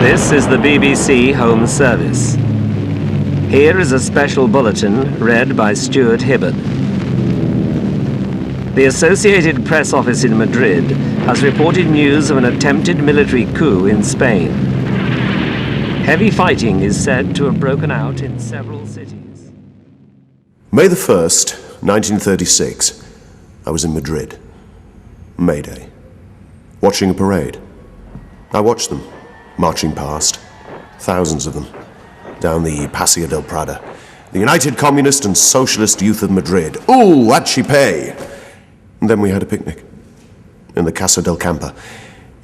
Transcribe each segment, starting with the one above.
This is the BBC Home Service. Here is a special bulletin read by Stuart Hibbard. The Associated Press Office in Madrid has reported news of an attempted military coup in Spain. Heavy fighting is said to have broken out in several cities. May the 1st, 1936, I was in Madrid. May Day. Watching a parade. I watched them, marching past, thousands of them, down the Paseo del Prado. The United Communist and Socialist Youth of Madrid. Ooh, Achipe! And then we had a picnic in the Casa del Campo.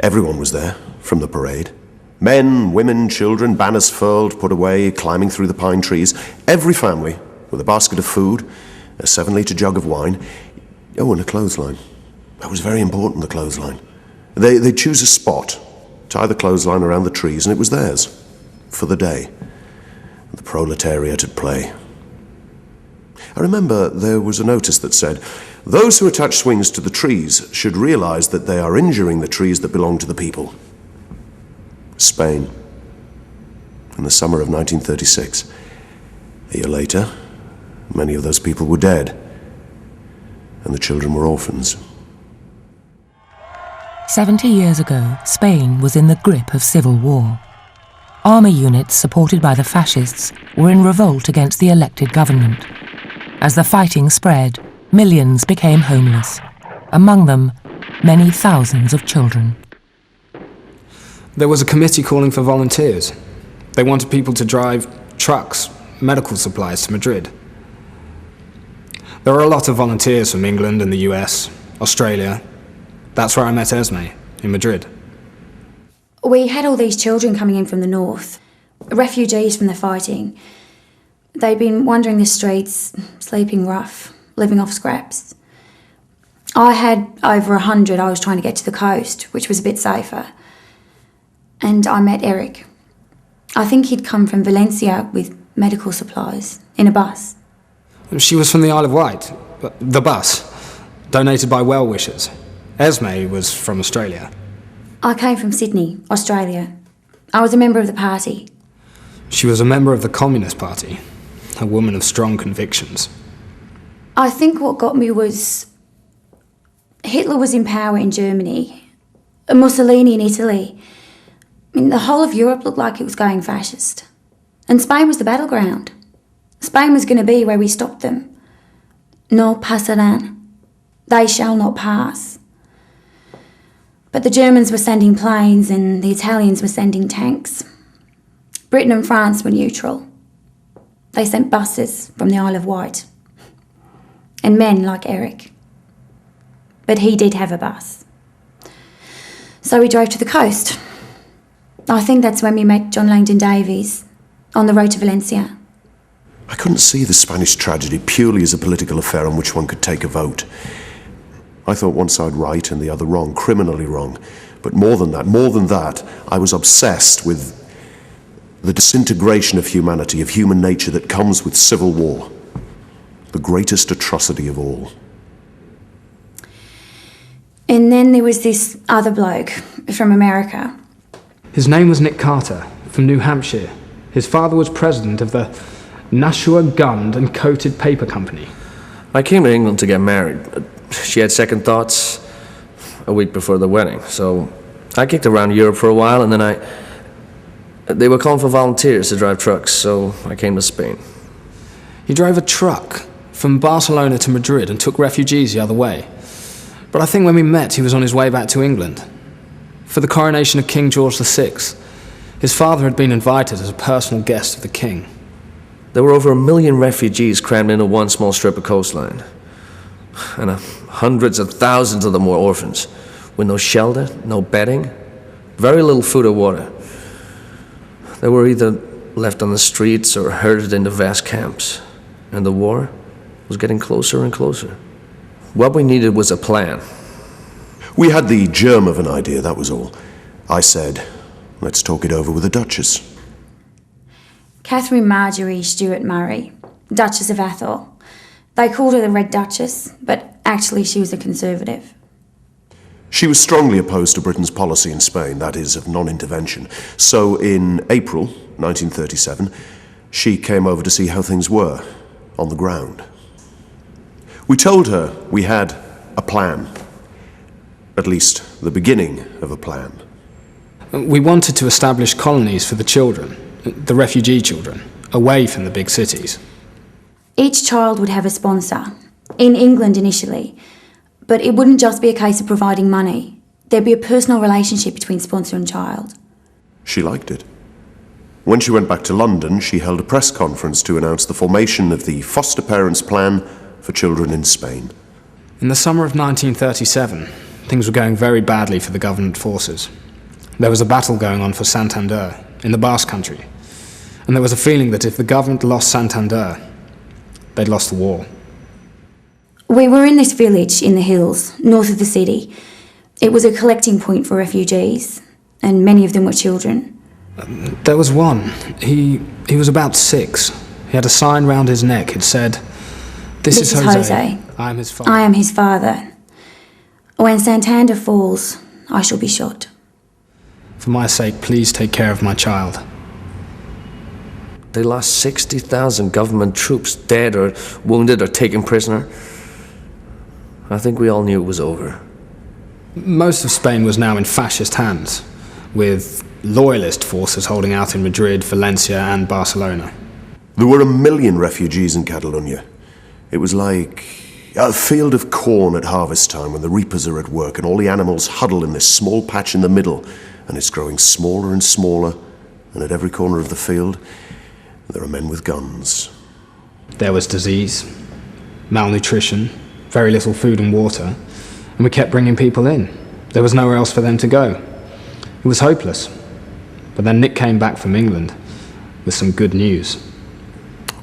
Everyone was there from the parade. Men, women, children, banners furled, put away, climbing through the pine trees. Every family with a basket of food, a 7-litre jug of wine. Oh, and a clothesline. That was very important, the clothesline. They'd choose a spot, tie the clothesline around the trees, and it was theirs for the day. The proletariat at play. I remember there was a notice that said, "Those who attach swings to the trees should realize that they are injuring the trees that belong to the people." Spain, in the summer of 1936. A year later, many of those people were dead, and the children were orphans. 70 years ago, Spain was in the grip of civil war. Army units supported by the fascists were in revolt against the elected government. As the fighting spread, millions became homeless. Among them, many thousands of children. There was a committee calling for volunteers. They wanted people to drive trucks, medical supplies to Madrid. There were a lot of volunteers from England and the US, Australia. That's where I met Esme, in Madrid. We had all these children coming in from the north, refugees from the fighting. They'd been wandering the streets, sleeping rough, living off scraps. I had over 100 I was trying to get to the coast, which was a bit safer. And I met Eric. I think he'd come from Valencia with medical supplies, in a bus. She was from the Isle of Wight, the bus, donated by well-wishers. Esme was from Australia. I came from Sydney, Australia. I was a member of the party. She was a member of the Communist Party, a woman of strong convictions. I think what got me was Hitler was in power in Germany, Mussolini in Italy. I mean, the whole of Europe looked like it was going fascist. And Spain was the battleground. Spain was going to be where we stopped them. No pasarán. They shall not pass. But the Germans were sending planes and the Italians were sending tanks. Britain and France were neutral. They sent buses from the Isle of Wight. And men like Eric. But he did have a bus. So we drove to the coast. I think that's when we met John Langdon-Davies, on the road to Valencia. I couldn't see the Spanish tragedy purely as a political affair on which one could take a vote. I thought one side right and the other wrong, criminally wrong. But more than that, I was obsessed with the disintegration of humanity, of human nature that comes with civil war. The greatest atrocity of all. And then there was this other bloke from America. His name was Nick Carter, from New Hampshire. His father was president of the Nashua Gummed and Coated Paper Company. I came to England to get married. She had second thoughts a week before the wedding, so I kicked around Europe for a while, and then they were calling for volunteers to drive trucks, so I came to Spain. He drove a truck from Barcelona to Madrid and took refugees the other way. But I think when we met, he was on his way back to England for the coronation of King George VI. His father had been invited as a personal guest of the king. There were over 1 million refugees crammed into one small strip of coastline. And hundreds of thousands of them were orphans, with no shelter, no bedding, very little food or water. They were either left on the streets or herded into vast camps, and the war was getting closer and closer. What we needed was a plan. We had the germ of an idea, that was all. I said, let's talk it over with the Duchess. Catherine Marjorie Stuart Murray, Duchess of Atholl. They called her the Red Duchess, but actually she was a Conservative. She was strongly opposed to Britain's policy in Spain, that is, of non-intervention. So in April 1937, she came over to see how things were on the ground. We told her we had a plan, at least the beginning of a plan. We wanted to establish colonies for the children, the refugee children, away from the big cities. Each child would have a sponsor, in England initially, but it wouldn't just be a case of providing money. There'd be a personal relationship between sponsor and child. She liked it. When she went back to London, she held a press conference to announce the formation of the Foster Parents Plan for Children in Spain. In the summer of 1937, things were going very badly for the government forces. There was a battle going on for Santander, in the Basque Country, and there was a feeling that if the government lost Santander, they'd lost the war. We were in this village in the hills, north of the city. It was a collecting point for refugees, and many of them were children. There was one. He was about 6. He had a sign round his neck. It said, This is José. I am his father. I am his father. When Santander falls, I shall be shot. For my sake, please take care of my child. They lost 60,000 government troops, dead or wounded or taken prisoner. I think we all knew it was over. Most of Spain was now in fascist hands, with loyalist forces holding out in Madrid, Valencia and Barcelona. There were 1 million refugees in Catalonia. It was like a field of corn at harvest time when the reapers are at work and all the animals huddle in this small patch in the middle, and it's growing smaller and smaller, and at every corner of the field there are men with guns. There was disease, malnutrition, very little food and water, and we kept bringing people in. There was nowhere else for them to go. It was hopeless. But then Nick came back from England with some good news.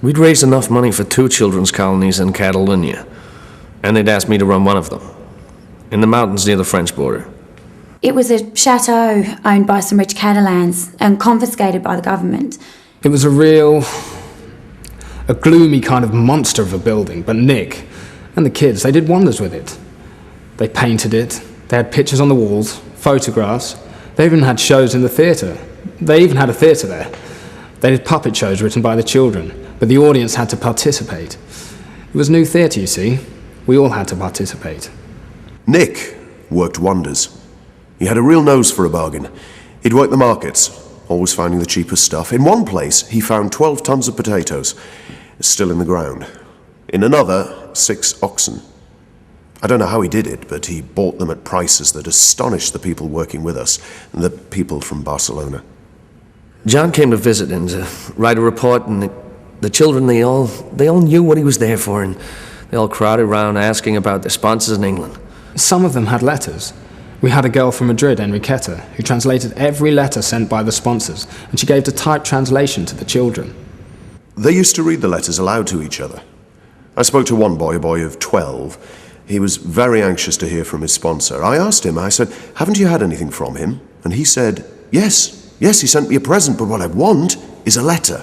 We'd raised enough money for 2 children's colonies in Catalonia, and they'd asked me to run one of them, in the mountains near the French border. It was a chateau owned by some rich Catalans and confiscated by the government. It was a gloomy kind of monster of a building, but Nick and the kids, they did wonders with it. They painted it, they had pictures on the walls, photographs, they even had shows in the theatre. They even had a theatre there. They did puppet shows written by the children, but the audience had to participate. It was new theatre, you see. We all had to participate. Nick worked wonders. He had a real nose for a bargain. He'd work the markets, always finding the cheapest stuff. In one place, he found 12 tons of potatoes, still in the ground. In another, 6 oxen. I don't know how he did it, but he bought them at prices that astonished the people working with us, and the people from Barcelona. John came to visit and to write a report, and the children, they all knew what he was there for, and they all crowded around asking about their sponsors in England. Some of them had letters. We had a girl from Madrid, Enriqueta, who translated every letter sent by the sponsors, and she gave the typed translation to the children. They used to read the letters aloud to each other. I spoke to one boy, a boy of 12. He was very anxious to hear from his sponsor. I asked him, I said, haven't you had anything from him? And he said, yes, he sent me a present, but what I want is a letter.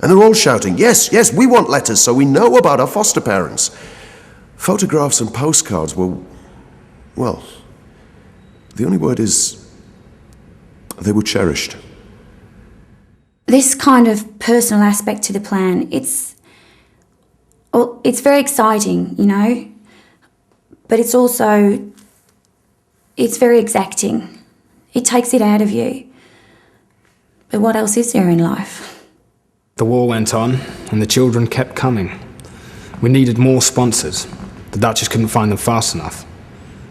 And they're all shouting, yes, we want letters so we know about our foster parents. Photographs and postcards were, well, the only word is they were cherished. This kind of personal aspect to the plan, it's very exciting, you know, but it's very exacting. It takes it out of you. But what else is there in life? The war went on, and the children kept coming. We needed more sponsors. The Duchess couldn't find them fast enough.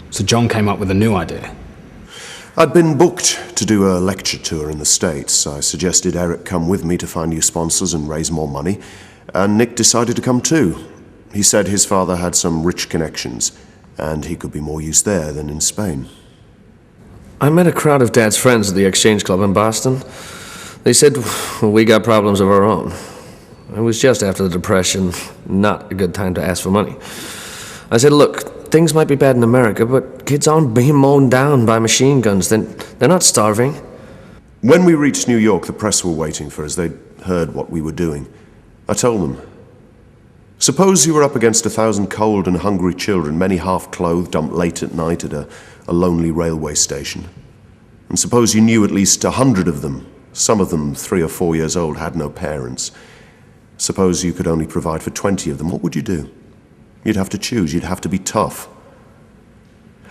So John came up with a new idea. I'd been booked to do a lecture tour in the States. I suggested Eric come with me to find new sponsors and raise more money, and Nick decided to come too. He said his father had some rich connections, and he could be more used there than in Spain. I met a crowd of Dad's friends at the Exchange Club in Boston. They said, well, we got problems of our own. It was just after the Depression, not a good time to ask for money. I said, look, things might be bad in America, but kids aren't being mown down by machine guns. They're not starving. When we reached New York, the press were waiting for us. They'd heard what we were doing. I told them. Suppose you were up against 1,000 cold and hungry children, many half-clothed, dumped late at night at a lonely railway station. And suppose you knew at least 100 of them, some of them 3 or 4 years old, had no parents. Suppose you could only provide for 20 of them. What would you do? You'd have to choose. You'd have to be tough.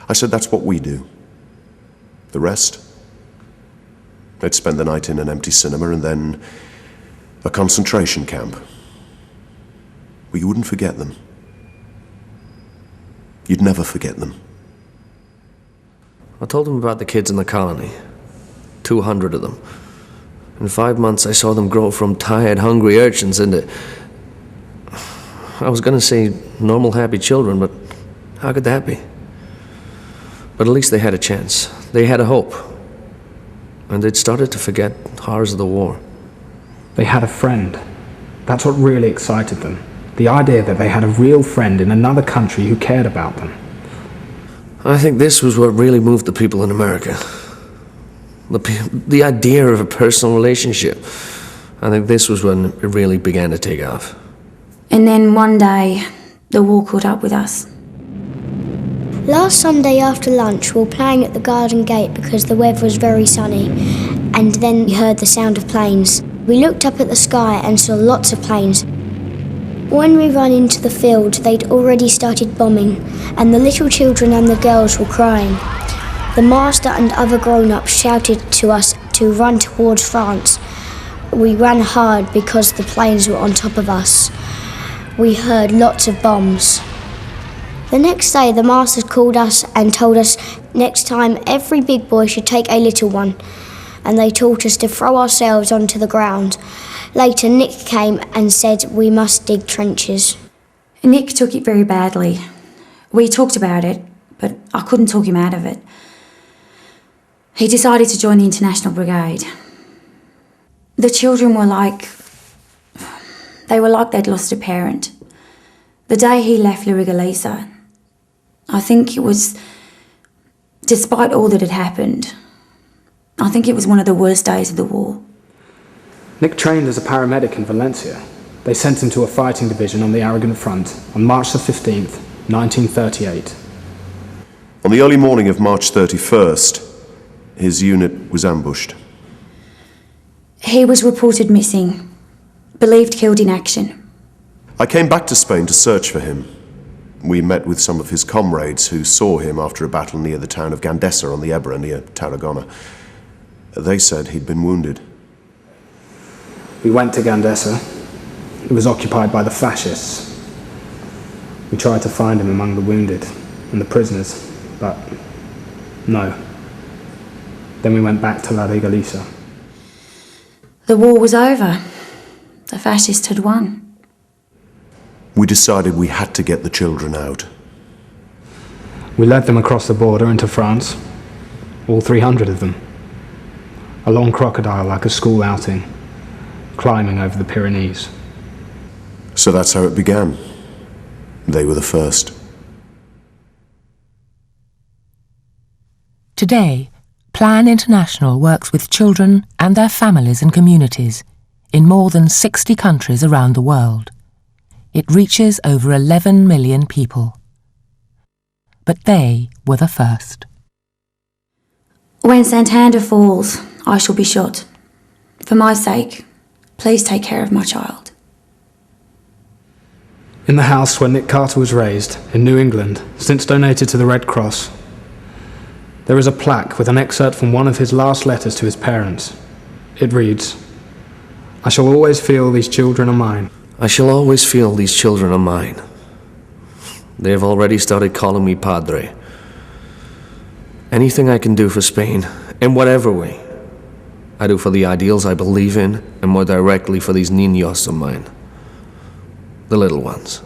I said, that's what we do. The rest? They'd spend the night in an empty cinema and then a concentration camp. But you wouldn't forget them. You'd never forget them. I told him about the kids in the colony. 200 of them. In 5 months, I saw them grow from tired, hungry urchins into... I was gonna say normal, happy children, but how could that be? But at least they had a chance. They had a hope. And they'd started to forget horrors of the war. They had a friend. That's what really excited them. The idea that they had a real friend in another country who cared about them. I think this was what really moved the people in America. The idea of a personal relationship. I think this was when it really began to take off. And then one day, the war caught up with us. Last Sunday after lunch, we were playing at the garden gate because the weather was very sunny, and then we heard the sound of planes. We looked up at the sky and saw lots of planes. When we ran into the field, they'd already started bombing, and the little children and the girls were crying. The master and other grown-ups shouted to us to run towards France. We ran hard because the planes were on top of us. We heard lots of bombs. The next day, the master called us and told us next time every big boy should take a little one, and they taught us to throw ourselves onto the ground. Later, Nick came and said we must dig trenches. Nick took it very badly. We talked about it, but I couldn't talk him out of it. He decided to join the International Brigade. The children were like... they were like they'd lost a parent. The day he left Lurigalisa, I think it was, despite all that had happened, I think it was one of the worst days of the war. Nick trained as a paramedic in Valencia. They sent him to a fighting division on the Aragon front on March the 15th, 1938. On the early morning of March 31st, his unit was ambushed. He was reported missing, believed killed in action. I came back to Spain to search for him. We met with some of his comrades who saw him after a battle near the town of Gandesa on the Ebro near Tarragona. They said he'd been wounded. We went to Gandesa. It was occupied by the fascists. We tried to find him among the wounded and the prisoners, but no. Then we went back to La Regalisa. The war was over. The fascists had won. We decided we had to get the children out. We led them across the border into France, all 300 of them. A long crocodile like a school outing, climbing over the Pyrenees. So that's how it began. They were the first. Today, Plan International works with children and their families and communities in more than 60 countries around the world. It reaches over 11 million people. But they were the first. When Santander falls, I shall be shot. For my sake, please take care of my child. In the house where Nick Carter was raised, in New England, since donated to the Red Cross, there is a plaque with an excerpt from one of his last letters to his parents. It reads, "I shall always feel these children are mine. I shall always feel these children are mine. They have already started calling me Padre. Anything I can do for Spain, in whatever way, I do for the ideals I believe in, and more directly for these niños of mine. The little ones."